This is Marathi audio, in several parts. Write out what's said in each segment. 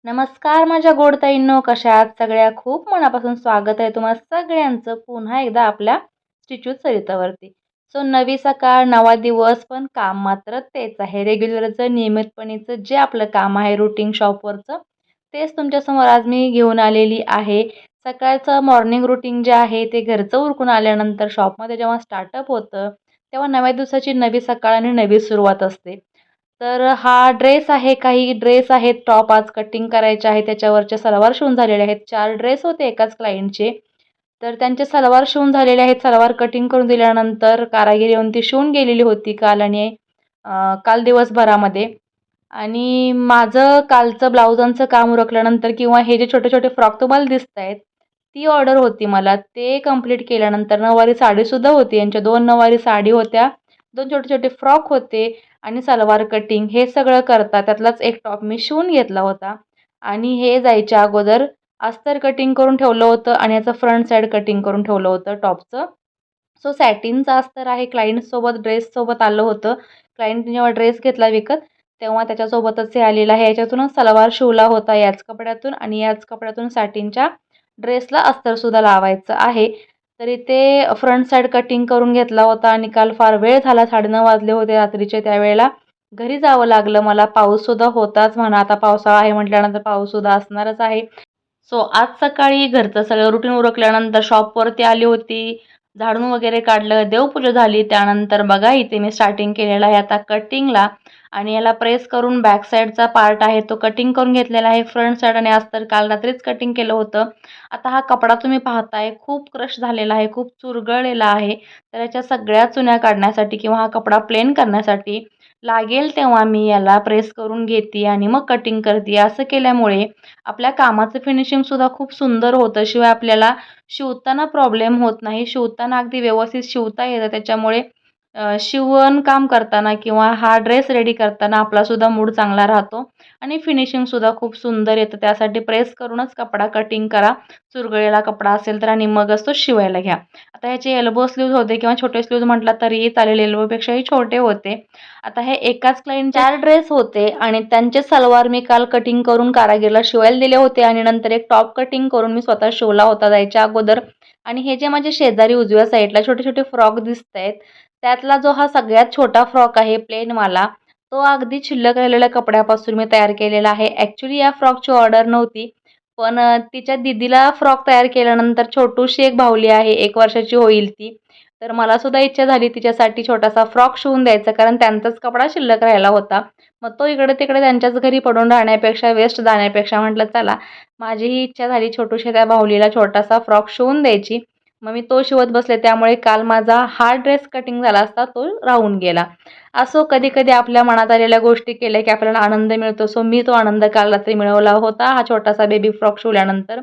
नमस्कार माझ्या गोडताईंनो, कशा आहात सगळ्या? खूप मनापासून स्वागत आहे तुम्हा सगळ्यांचं पुन्हा एकदा आपल्या स्टिचू चरित्रावरती. नवी सकाळ, नवा दिवस, पण काम मात्र तेच आहे. रेग्युलरचं नियमितपणेचं जे आपलं काम आहे रुटीन शॉपवरचं, तेच तुमच्यासमोर आज मी घेऊन आलेली आहे. सकाळचं मॉर्निंग रुटीन जे आहे ते घरचं उरकून आल्यानंतर शॉपमध्ये जेव्हा स्टार्टअप होतं, तेव्हा नव्या दिवसाची नवी सकाळ आणि नवी सुरुवात असते. तर हा ड्रेस आहे, काही ड्रेस आहेत, टॉप आज कटिंग करायचे आहे. त्याच्यावरचे सलवार शिवून झालेले आहेत. 4 ड्रेस होते एकाच क्लायंटचे. तर त्यांचे सलवार शिवून झालेले आहेत. सलवार कटिंग करून दिल्यानंतर कारागीर येऊन ती शिवून गेलेली होती काल आणि काल दिवसभरामध्ये. आणि माझं कालचं ब्लाउजांचं काम उरकल्यानंतर किंवा हे जे छोटे-छोटे फ्रॉक तुम्हाला दिसतायत, ती ऑर्डर होती मला. ते कंप्लीट केल्यानंतर नऊवारी साडीसुद्धा होती. यांच्या 2 नऊवारी साडी होत्या, 2 छोटे-छोटे फ्रॉक होते आणि सलवार कटिंग हे सगळं करता त्यातलाच एक टॉप मी शिवून घेतला होता. आणि हे जायच्या अगोदर अस्तर कटिंग करून ठेवलं होतं आणि याचं फ्रंट साईड कटिंग करून ठेवलं होतं टॉपचं. सॅटिनचा अस्तर आहे. क्लायंटसोबत ड्रेससोबत आलं होतं. क्लायंटने जेव्हा ड्रेस घेतला विकत, तेव्हा त्याच्यासोबतच हे आलेलं आहे. याच्यातूनच सलवार शिवला होता याच कपड्यातून आणि याच कपड्यातून सॅटिनच्या ड्रेसला अस्तरसुद्धा लावायचं आहे. तर इथे फ्रंट साईड कटिंग करून घेतला होता आणि काल फार वेळ झाला, 9:30 वाजले होते रात्रीचे. त्यावेळेला घरी जावं लागलं मला. पाऊससुद्धा होताच म्हणा. आता पावसाळा आहे म्हटल्यानंतर पाऊससुद्धा असणारच आहे. आज सकाळी घरचं सगळं रुटीन उरकल्यानंतर शॉपवरती आली होती. झाडून वगैरे काढलं, देवपूजा झाली. त्यानंतर बघा इथे मी स्टार्टिंग केलेलं आहे आता कटिंगला आणि याला प्रेस करून बॅक साईडचा पार्ट आहे तो कटिंग करून घेतलेला आहे. फ्रंट साईड आणि अस्तर काल रात्रीच कटिंग केलं होतं. आता हा कपडा तुम्ही पाहताय खूप क्रश झालेला आहे, खूप चुरगळलेला आहे. तर याच्या सगळ्या चुन्या काढण्यासाठी किंवा हा कपडा प्लेन करण्यासाठी लागेल तेव्हा मी याला प्रेस करून घेते आणि मग कटिंग करते. असं केल्यामुळे आपल्या कामाचं फिनिशिंगसुद्धा खूप सुंदर होतं. शिवाय आपल्याला शिवताना प्रॉब्लेम होत नाही. शिवताना अगदी व्यवस्थित शिवता येतं. त्याच्यामुळे शिवणकाम करताना किंवा हा ड्रेस रेडी करताना आपलासुद्धा मूड चांगला राहतो आणि फिनिशिंगसुद्धा खूप सुंदर येतं. त्यासाठी प्रेस करूनच कपडा कटिंग करा. चुरगळलेला कपडा असेल तर आणि मगच तो शिवायला घ्या. आता ह्याचे एल्बो स्लीव्ज होते किंवा छोटे स्लीव्ज म्हटलं तरीही चालेल, एल्बोपेक्षाही छोटे होते. आता हे एकाच क्लायंट 4 ड्रेस होते आणि त्यांचे सलवार मी काल कटिंग करून कारागीरला शिवायला दिले होते आणि नंतर एक टॉप कटिंग करून मी स्वतः शिवला होता जायच्या अगोदर. आणि हे जे माझे शेजारी उजव्या साईडला छोटे-छोटे फ्रॉक दिसतायत, त्यातला जो हा सगळ्यात छोटा फ्रॉक आहे प्लेनवाला, तो अगदी शिल्लक राहिलेल्या कपड्यापासून मी तयार केलेला आहे. ॲक्चुअली या फ्रॉकची ऑर्डर नव्हती, पण तिच्या दीदीला फ्रॉक तयार केल्यानंतर छोटूशी एक बाहुली आहे, 1 वर्षाची होईल ती. तर मलासुद्धा इच्छा झाली तिच्यासाठी छोटासा फ्रॉक शिवून द्यायचा, कारण त्यांचाच कपडा शिल्लक राहिला होता. मग तो इकडे-तिकडे त्यांच्याच घरी पडून राहण्यापेक्षा, वेस्ट जाण्यापेक्षा म्हटलं चला, माझीही इच्छा झाली छोटूशा त्या बाहुलीला छोटासा फ्रॉक शिवून द्यायची. मग मी तो शिवत बसले. त्यामुळे काल माझा हा ड्रेस कटिंग झाला असता तो राहून गेला. असो कधी-कधी आपल्या मनात आलेल्या गोष्टी केल्या की आपल्याला आनंद मिळतो. मी तो आनंद काल रात्री मिळवला होता हा छोटासा बेबी फ्रॉक शिवल्यानंतर.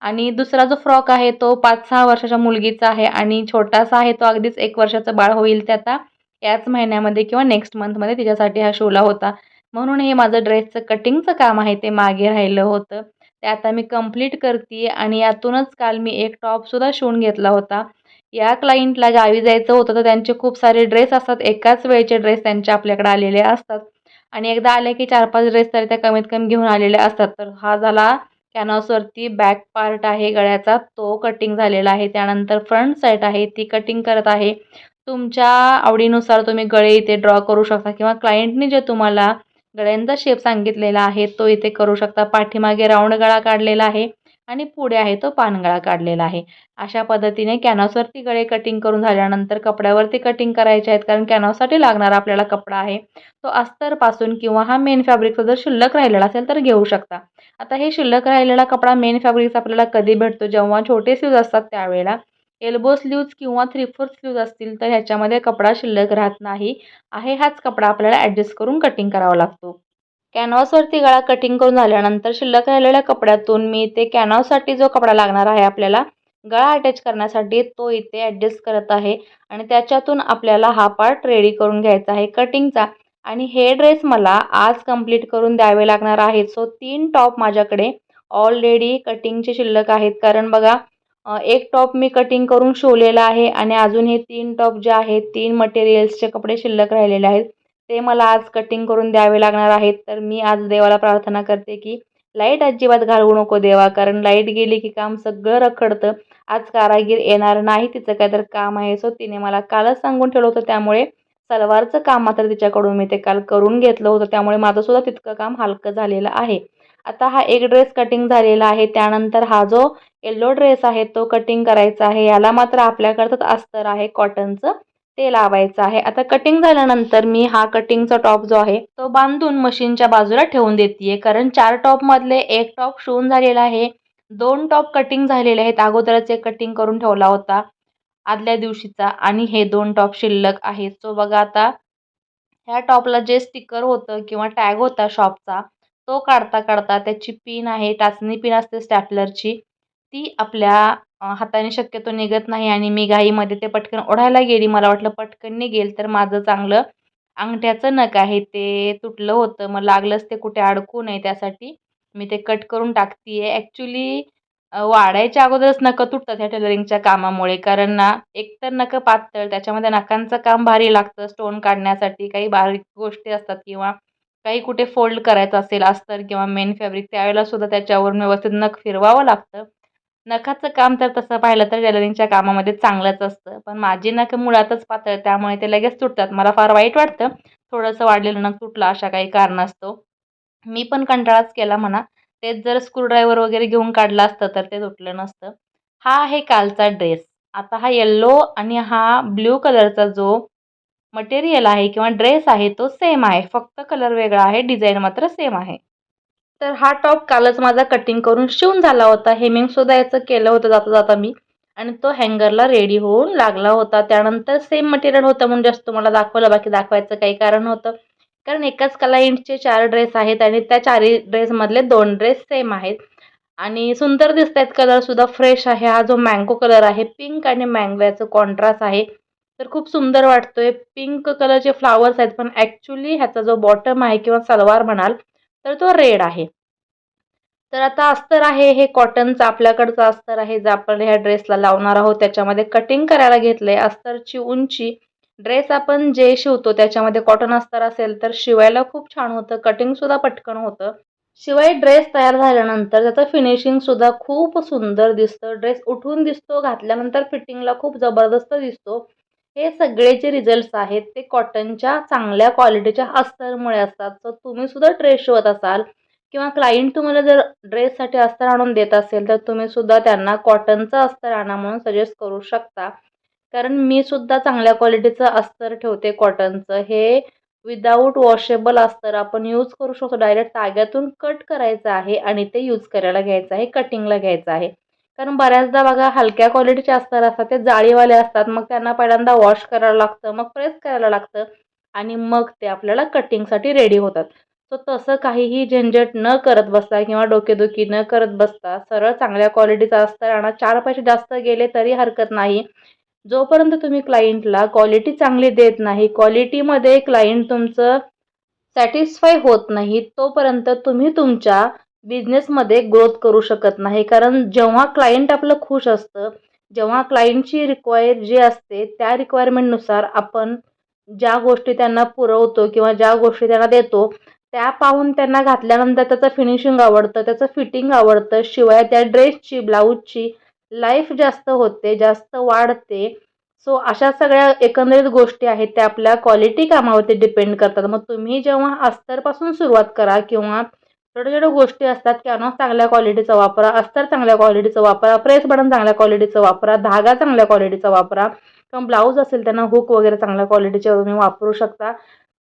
आणि दुसरा जो फ्रॉक आहे तो 5-6 वर्षाच्या मुलगीचा आहे आणि छोटासा आहे तो अगदीच 1 वर्षाचं बाळ होईल ते आता याच महिन्यामध्ये किंवा नेक्स्ट मंथमध्ये तिच्यासाठी हा शिवला होता. म्हणून हे माझं ड्रेसचं कटिंगचं काम आहे ते मागे राहिलं होतं. ते आता मी कंप्लीट करते आणि यातूनच काल मी एक टॉपसुद्धा शिवून घेतला होता. या क्लायंटला गावी जायचं होतं तर त्यांचे खूप सारे ड्रेस असतात. एकाच वेळचे ड्रेस त्यांच्या आपल्याकडे आलेले असतात आणि एकदा आले की 4-5 ड्रेस तरी त्या कमीत कमी घेऊन आलेले असतात. तर हा झाला कॅनव्हासवरती बॅक पार्ट आहे गळ्याचा तो कटिंग झालेला आहे. त्यानंतर फ्रंट साईड आहे ती कटिंग करत आहे. तुमच्या आवडीनुसार तुम्ही गळे इथे ड्रॉ करू शकता किंवा क्लायंटने जे तुम्हाला गळ्यांचा शेप सांगितलेला आहे तो इथे करू शकता. पाठीमागे राऊंड गळा काढलेला आहे आणि पुढे आहे तो पानगळा काढलेला आहे. अशा पद्धतीने कॅनव्हासवरती गळे कटिंग करून झाल्यानंतर कपड्यावरती कटिंग करायचे आहेत, कारण कॅनव्हाससाठी लागणारा आपल्याला कपडा आहे तो अस्तरपासून किंवा हा मेन फॅब्रिकचा जर शिल्लक राहिलेला असेल तर घेऊ शकता. आता हे शिल्लक राहिलेला कपडा मेन फॅब्रिकचा आपल्याला कधी भेटतो, जेव्हा छोटे स्लीव्ज असतात त्यावेळेला. एल्बो स्लीव्ज किंवा 3/4 स्लीव्ज असतील तर ह्याच्यामध्ये कपडा शिल्लक राहत नाही. हाच कपडा आपल्याला ॲडजस्ट करून कटिंग करावा लागतो. कॅनव्हासवरती गळा कटिंग करून झाल्यानंतर शिल्लक राहिलेल्या कपड्यातून मी ते कॅनव्हाससाठी जो कपडा लागणार आहे आपल्याला गळा अटॅच करण्यासाठी तो इथे ॲडजस्ट करत आहे आणि त्याच्यातून आपल्याला हा पार्ट रेडी करून घ्यायचा आहे कटिंगचा. आणि हे ड्रेस मला आज कंप्लीट करून द्यावे लागणार आहेत. 3 टॉप माझ्याकडे ऑलरेडी कटिंगचे शिल्लक आहेत, कारण बघा एक टॉप मी कटिंग करून शिवलेला आहे आणि अजून हे 3 टॉप जे आहेत 3 मटेरियल्सचे कपडे शिल्लक राहिलेले आहेत ते मला आज कटिंग करून द्यावे लागणार आहेत. तर मी आज देवाला प्रार्थना करते की लाईट अजिबात घालवू नको देवा, कारण लाईट गेली की काम सगळं रखडतं. आज कारागीर येणार नाही, तिचं काहीतरी काम आहे. सो तिने मला कालच सांगून ठेवलं होतं, त्यामुळे सलवारचं काम मात्र तिच्याकडून मी ते काल करून घेतलं होतं. त्यामुळे माझं सुद्धा तितकं काम हलकं झालेलं आहे. आता हा एक ड्रेस कटिंग झालेला आहे. त्यानंतर हा जो येलो ड्रेस आहे तो कटिंग करायचा आहे. याला मात्र आपल्याकडचं अस्तर आहे कॉटनचं, ते लावायचं आहे. आता कटिंग झाल्यानंतर मी हा कटिंगचा टॉप जो आहे तो बांधून मशीनच्या बाजूला ठेवून देते, कारण 4 टॉपमधले एक टॉप शिवून झालेला आहे. 2 टॉप कटिंग झालेले आहेत. अगोदरच एक कटिंग करून ठेवला होता आदल्या दिवशीचा, आणि हे 2 टॉप शिल्लक आहेत. सो बघा, आता ह्या टॉपला जे स्टिकर होतं किंवा टॅग होता शॉपचा, तो काढता काढता त्याची पिन आहे, टाचणी पिन असते स्टॅपलरची, ती आपल्या हाताने शक्यतो निघत नाही आणि मी घाईमध्ये ते पटकन ओढायला गेली. मला वाटलं पटकन निघेल, तर माझं चांगलं अंगठ्याचं नख आहे ते तुटलं होतं. मग लागलंच ते कुठे अडकू नये त्यासाठी मी ते कट करून टाकते ॲक्च्युली वाढायच्या अगोदरच नखं तुटतात ह्या टेलरिंगच्या कामामुळे. कारण ना, एकतर नखं पातळ, त्याच्यामध्ये नखांचं काम भारी लागतं. स्टोन काढण्यासाठी काही बारीक गोष्टी असतात किंवा काही कुठे फोल्ड करायचं असेल अस्तर किंवा मेन फॅब्रिक, त्यावेळेला सुद्धा त्याच्यावरून व्यवस्थित नख फिरवावं लागतं. नखाचं काम तर तसं पाहिलं तर टेलरिंगच्या कामामध्ये चांगलंच असतं. पण माझी नखं मुळातच पातळ, त्यामुळे ते लगेच तुटतात. मला फार वाईट वाटतं थोडंसं वाढलेलं नख तुटलं अशा काही कारणास्तव. मी पण कंटाळाच केला म्हणा. तेच जर स्क्रूड्रायव्हर वगैरे घेऊन काढलं असतं तर ते तुटलं नसतं. हा आहे कालचा ड्रेस. आता हा येल्लो आणि हा ब्ल्यू कलरचा जो मटेरियल आहे किंवा ड्रेस आहे तो सेम आहे. फक्त कलर वेगळा आहे, डिझाइन मात्र सेम आहे. तर हा टॉप कालच माझा कटिंग करून शिवून झाला होता. हेमिंगसुद्धा याचं केलं होतं जाता जाता मी, आणि तो हँगरला रेडी होऊन लागला होता. त्यानंतर सेम मटेरियल होतं म्हणून जास्त तुम्हाला दाखवलं, बाकी दाखवायचं काही कारण होतं. कारण एकाच क्लायंटचे 4 ड्रेस आहेत आणि त्या 4ही ड्रेसमधले 2 ड्रेस सेम आहेत आणि सुंदर दिसत आहेत. कलरसुद्धा फ्रेश आहे. हा जो मँगो कलर आहे, पिंक आणि मँगो याचं कॉन्ट्रास्ट आहे, तर खूप सुंदर वाटतोय. पिंक कलरचे फ्लावर्स आहेत, पण ॲक्च्युली ह्याचा जो बॉटम आहे किंवा सलवार म्हणाल तर तो रेड आहे. तर आता अस्तर आहे हे कॉटनचं आपल्याकडचं अस्तर आहे, जे आपण ह्या ड्रेसला लावणार आहोत. त्याच्यामध्ये कटिंग करायला घेतलंय. अस्तरची उंची, ड्रेस आपण जे शिवतो त्याच्यामध्ये कॉटन अस्तर असेल तर शिवायला खूप छान होतं, कटिंगसुद्धा पटकन होतं. शिवाय ड्रेस तयार झाल्यानंतर त्याचं फिनिशिंगसुद्धा खूप सुंदर दिसतं. ड्रेस उठून दिसतो, घातल्यानंतर फिटिंगला खूप जबरदस्त दिसतो. हे सगळे जे रिझल्ट्स आहेत ते कॉटनच्या चांगल्या क्वालिटीच्या अस्तरमुळे असतात. तर तुम्हीसुद्धा ड्रेस शिवत असाल किंवा क्लायंट तुम्हाला जर ड्रेससाठी अस्तर आणून देत असेल, तर तुम्हीसुद्धा त्यांना कॉटनचं अस्तर आणा म्हणून सजेस्ट करू शकता. कारण मी सुद्धा चांगल्या क्वालिटीचं अस्तर ठेवते कॉटनचं. हे विदाऊट वॉशेबल अस्तर आपण यूज करू शकतो. डायरेक्ट ताग्यातून कट करायचं आहे आणि ते यूज करायला घ्यायचं आहे, कटिंगला घ्यायचं आहे. कारण बऱ्याचदा बघा हलक्या क्वालिटीचे अस्तर असतात, ते जाळीवाले असतात. मग त्यांना पहिल्यांदा वॉश करायला लागतं, मग प्रेस करायला लागतं आणि मग ते आपल्याला कटिंगसाठी रेडी होतात. सो तसं काहीही झंझट न करत बसता किंवा डोकेदुखी न करत बसता सरळ चांगल्या क्वालिटीचा अस्तर आणा. 4 पैसे जास्त गेले तरी हरकत नाही. जोपर्यंत तुम्ही क्लायंटला क्वालिटी चांगली देत नाही, क्वालिटीमध्ये क्लायंट तुमचं सॅटिस्फाय होत नाही, तोपर्यंत तुम्ही तुमच्या बिझनेसमध्ये ग्रोथ करू शकत नाही. कारण जेव्हा क्लायंट आपलं खुश असतं, जेव्हा क्लायंटची रिक्वायर जी असते त्या रिक्वायरमेंटनुसार आपण ज्या गोष्टी त्यांना पुरवतो किंवा ज्या गोष्टी त्यांना देतो, त्या पाहून त्यांना घातल्यानंतर त्याचं फिनिशिंग आवडतं, त्याचं फिटिंग आवडतं. शिवाय त्या ड्रेसची, ब्लाऊजची लाईफ जास्त होते, जास्त वाढते. सो अशा सगळ्या एकंदरीत गोष्टी आहेत त्या आपल्या क्वालिटी कामावरती डिपेंड करतात. मग तुम्ही जेव्हा अस्तरपासून सुरुवात करा किंवा छोट्या-छोट्या गोष्टी असतात, कॅनव्हास चांगल्या क्वालिटीचा वापरा, अस्तर चांगल्या क्वालिटीचं वापरा, प्रेस बटन चांगल्या क्वालिटीचं वापरा, धागा चांगल्या क्वालिटीचा वापरा किंवा ब्लाऊज असेल त्यांना हुक वगैरे चांगल्या क्वालिटीचे तुम्ही वापरू शकता.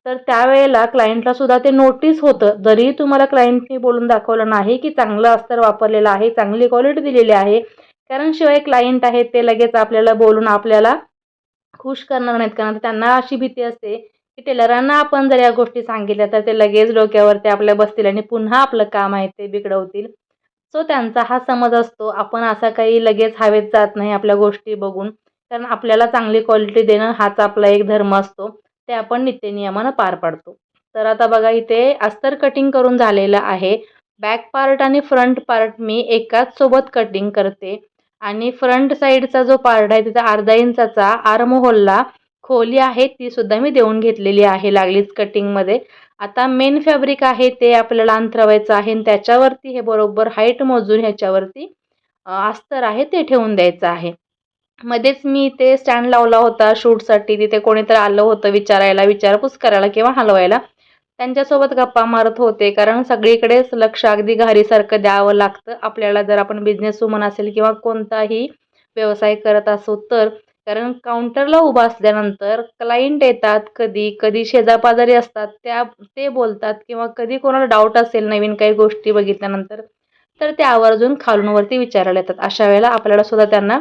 तर त्यावेळेला क्लायंटला सुद्धा ते नोटीस होतं. जरी तुम्हाला क्लायंटनी बोलून दाखवलं नाही की चांगलं अस्तर वापरलेलं आहे, चांगली क्वालिटी दिलेली आहे, कारण शिवाय क्लायंट आहेत ते लगेच आपल्याला बोलून आपल्याला खुश करणार नाहीत. कारण त्यांना अशी भीती असते की टेलरांना आपण जर या गोष्टी सांगितल्या तर ते लगेच डोक्यावरती आपल्या बसतील आणि पुन्हा आपलं काम आहे ते बिघडवतील. सो त्यांचा हा समज असतो. आपण असा काही लगेच हवेत जात नाही आपल्या गोष्टी बघून, कारण आपल्याला चांगली क्वालिटी देणं हाच आपला एक धर्म असतो. ते आपण नित्यनियमानं पार पाडतो. तर आता बघा, इथे अस्तर कटिंग करून झालेलं आहे. बॅक पार्ट आणि फ्रंट पार्ट मी एकाच सोबत कटिंग करते आणि फ्रंट साईडचा जो पार्ट आहे तिथं अर्धा इंचाचा आर्म होलला खोली आहे ती सुद्धा मी देऊन घेतलेली आहे लागलीच कटिंगमध्ये. आता मेन फॅब्रिक आहे ते आपल्याला अंथरवायचं आहे आणि त्याच्यावरती हे बरोबर हाईट मोजून ह्याच्यावरती अस्तर आहे ते ठेवून द्यायचं आहे. मध्येच मी ते स्टँड लावला होता शूटसाठी. तिथे कोणीतरी आलं होतं विचारायला, विचारपूस करायला किंवा हलवायला. त्यांच्यासोबत गप्पा मारत होते, कारण सगळीकडेच लक्ष अगदी घारीसारखं द्यावं लागतं आपल्याला, जर आपण बिझनेस वुमन असेल किंवा कोणताही व्यवसाय करत असू तर. कारण काउंटरला उभं असल्यानंतर क्लायंट येतात, कधी कधी शेजारपाजारी असतात, ते बोलतात किंवा कधी कोणाला डाऊट असेल नवीन काही गोष्टी बघितल्यानंतर, तर ते आवर्जून खालून वरती विचारायला येतात. अशा वेळेला आपल्याला सुद्धा त्यांना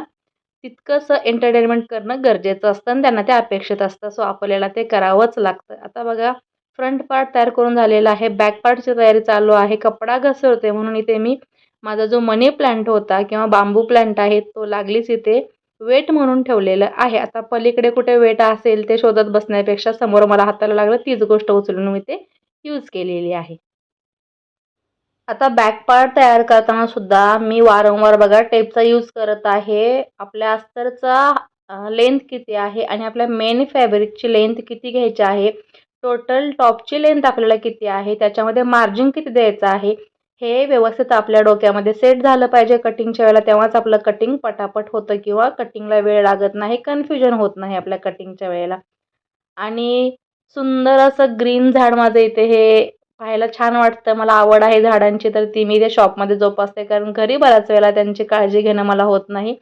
तितकंसं एंटरटेनमेंट करणं गरजेचं असतं आणि त्यांना ते अपेक्षित असतं. सो आपल्याला ते करावंच लागतं. आता बघा, फ्रंट पार्ट तयार करून झालेला आहे. बॅक पार्टची तयारी चालू आहे. कपडा घसरते म्हणून इथे मी माझा जो मनी प्लांट होता किंवा बांबू प्लांट आहे तो लागलीच इथे वेट म्हणून ठेवलेलं आहे. आता पलीकडे कुठे वेट असेल ते शोधत बसण्यापेक्षा समोर मला हाताला लागलं तीच गोष्ट उचलून मी ते यूज केलेली आहे. आता बॅक पार्ट तयार करताना सुद्धा मी वारंवार बघा टेपचा यूज करत आहे. आपल्या अस्तरचा लेंथ किती आहे आणि आपल्या मेन फॅब्रिकची लेंथ किती घ्यायची आहे, टोटल टॉपची लेंथ आपल्याला किती आहे, त्याच्यामध्ये मार्जिन किती द्यायचं आहे, हे व्यवस्थित आपल्या डोक्यामध्ये सेट झालं पाहिजे कटिंगच्या वेळेला. तेव्हाच आपलं कटिंग पटापट होतं किंवा कटिंगला वेळ लागत नाही, कन्फ्युजन होत नाही आपल्या कटिंगच्या वेळेला. आणि सुंदर असं ग्रीन झाड माझं इथे हे पाहायला छान वाटतं. मला आवड आहे झाडांची, तर ती मी त्या शॉपमध्ये जोपासते, कारण घरी बऱ्याच वेळेला त्यांची काळजी घेणं मला होत नाही.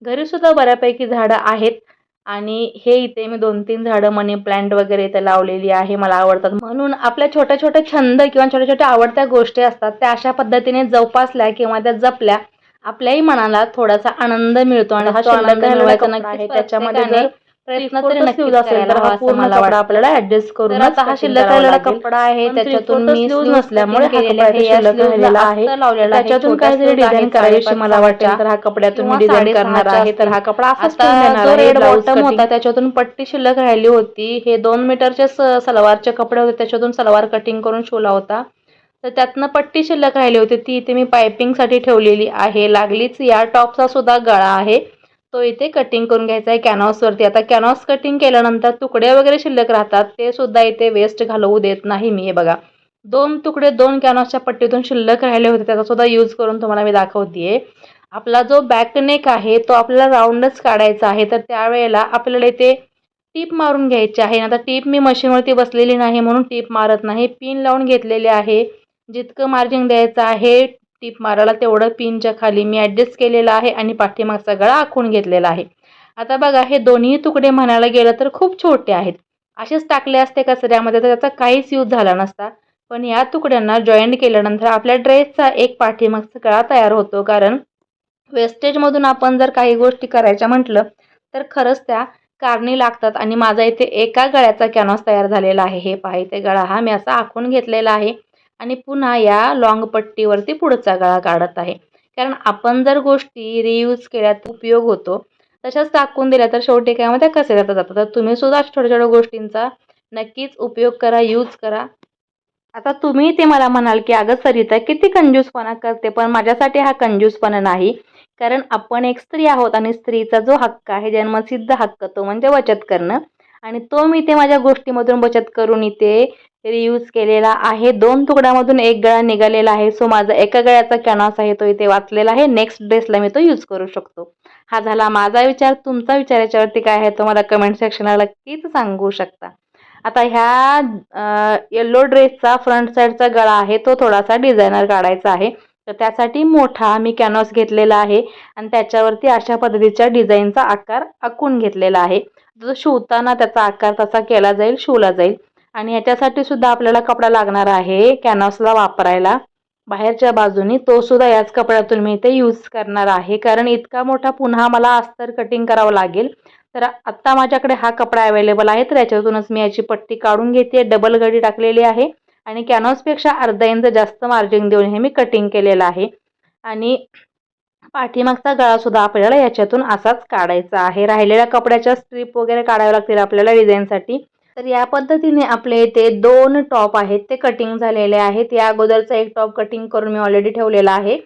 घरीसुद्धा बऱ्यापैकी झाडं आहेत आणि हे इथे मी 2-3 झाडं मनी प्लांट वगैरे इथे लावलेली आहे. मला आवडतात म्हणून आपल्या छोट्या छोट्या छंद किंवा छोट्या छोट्या आवडत्या गोष्टी असतात त्या अशा पद्धतीने जोपासल्या किंवा त्या जपल्या, आपल्याही मनाला थोडासा आनंद मिळतो आणि तो आनंद मिळवायचा नक्की त्याच्यामध्ये जर प्रयत्न तरी नक्कीच असेल तर हा पूर्ण कपडा आपल्याला ऍडजस्ट करून. आता हा शिल्लक राहिलेला कपडा आहे, त्याच्यातून मी स्लीव्ज नसल्यामुळे हा कपडा इथे शिल्लक राहिलेला आहे. त्याच्यातून काहीतरी डिझाईन करावीशी मला वाटेल तर हा कपड्यातून मी डिझाईन करणार आहे. तर हा कपडा असाच ठेवून देणार आहे. रेड बॉटम होता त्याच्यातून पट्टी शिल्लक राहिली होती. हे 2 मीटरचे सलवारचे कपडे होते, त्याच्यातून सलवार कटिंग करून शिवला होता. तर त्यातनं पट्टी शिल्लक राहिली होती, ती इथे मी पायपिंगसाठी ठेवलेली आहे. लागलीच या टॉपचा सुद्धा गळा आहे, तो इथे कटिंग करून घ्यायचा आहे कॅनव्हासवरती. आता कॅनव्हास कटिंग केल्यानंतर तुकडे वगैरे शिल्लक राहतात, ते सुद्धा इथे वेस्ट घालवू देत नाही मी. हे बघा, 2 तुकडे 2 कॅनव्हासच्या पट्टीतून शिल्लक राहिले होते, त्याचा सुद्धा यूज करून तुम्हाला मी दाखवतेय. आपला जो बॅक नेक आहे तो आपल्याला राऊंडच काढायचा आहे, तर त्यावेळेला आपल्याला इथे टीप मारून घ्यायची आहे. आता टीप मी मशीनवरती बसलेली नाही म्हणून टीप मारत नाही, पिन लावून घेतलेले आहे. जितकं मार्जिन द्यायचं आहे टीप मारायला तेवढं पिनच्या खाली मी ॲडजस्ट केलेलं आहे आणि पाठीमागचा गळा आखून घेतलेला आहे. आता बघा, हे दोन्ही तुकडे म्हणायला गेलं तर खूप छोटे आहेत. असेच टाकले असते कचऱ्यामध्ये तर त्याचा काहीच यूज झाला नसता. पण या तुकड्यांना जॉईंट केल्यानंतर आपल्या ड्रेसचा एक पाठीमागचा गळा तयार होतो. कारण वेस्टेजमधून आपण जर काही गोष्टी करायच्या म्हटलं तर खरंच त्या कारणी लागतात. आणि माझा इथे एका गळ्याचा कॅनव्हास तयार झालेला आहे. हे पहा, इथे गळा हा मी असा आखून घेतलेला आहे आणि पुन्हा या लॉंग पट्टीवरती पुढचा गळा काढत आहे. कारण आपण जर गोष्टी रियूज केल्यात उपयोग होतो, तशाच टाकून दिल्या तर शेवटी काय त्या कसे जातात. तर तुम्ही सुद्धा छोट्या छोट्या गोष्टींचा नक्कीच उपयोग करा, यूज करा. आता तुम्ही ते मला म्हणाल की अगं सरिता किती कंजूसपणा करते, पण माझ्यासाठी हा कंजूसपणा नाही. कारण आपण एक स्त्री आहोत आणि स्त्रीचा जो हक्क आहे, जन्मसिद्ध हक्क, तो म्हणजे बचत करणं. आणि तो मी ते माझ्या गोष्टीमधून बचत करून इथे रियूज केलेला आहे. 2 तुकड्यामधून एक गळा निघालेला आहे. सो माझा एका गळ्याचा कॅनव्हास आहे तो इथे वाचलेला आहे. नेक्स्ट ड्रेसला मी तो यूज करू शकतो. हा झाला माझा विचार. तुमचा विचार याच्यावरती काय आहे तो मला कमेंट सेक्शनला नक्कीच सांगू शकता. आता ह्या येलो ड्रेसचा फ्रंट साईडचा गळा आहे तो थोडासा डिझायनर काढायचा आहे. तर त्यासाठी मोठा मी कॅनव्हास घेतलेला आहे आणि त्याच्यावरती अशा पद्धतीच्या डिझाईनचा आकार आखून घेतलेला आहे. जो शिवताना त्याचा आकार तसा केला जाईल, शिवला जाईल. आणि ह्याच्यासाठी सुद्धा आपल्याला कपडा लागणार आहे कॅनव्हासला वापरायला बाहेरच्या बाजूनी, तो सुद्धा याच कपड्यातून मी इथे यूज करणार आहे. कारण इतका मोठा पुन्हा मला अस्तर कटिंग करावं लागेल. तर आत्ता माझ्याकडे हा कपडा अवेलेबल आहे, तर याच्यातूनच मी याची पट्टी काढून घेते. डबल घडी टाकलेली आहे आणि कॅनव्हासपेक्षा अर्धा इंच जास्त मार्जिन देऊन हे मी कटिंग केलेलं आहे. आणि पाठीमागचा गळा सुद्धा आपल्याला याच्यातून असाच काढायचा आहे. राहिलेल्या कपड्याच्या स्ट्रीप वगैरे काढाव्या लागतील आपल्याला डिझाईनसाठी. तर या पद्धतीने आपले इथे 2 टॉप आहेत ते कटिंग झालेले आहेत. या अगोदरचा एक टॉप कटिंग करून मी ऑलरेडी ठेवलेला आहे.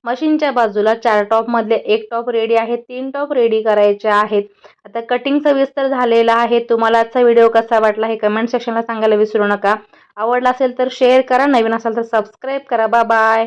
मशीनच्या बाजूला 4 टॉपमधले 1 टॉप रेडी आहे, 3 टॉप रेडी करायचे आहेत. आता कटिंग सविस्तर झालेला आहे. तुम्हाला आजचा व्हिडिओ कसा वाटला हे कमेंट सेक्शनला सांगायला विसरू नका. आवडला असेल तर शेअर करा, नवीन असाल तर सबस्क्राईब करा. Bye bye.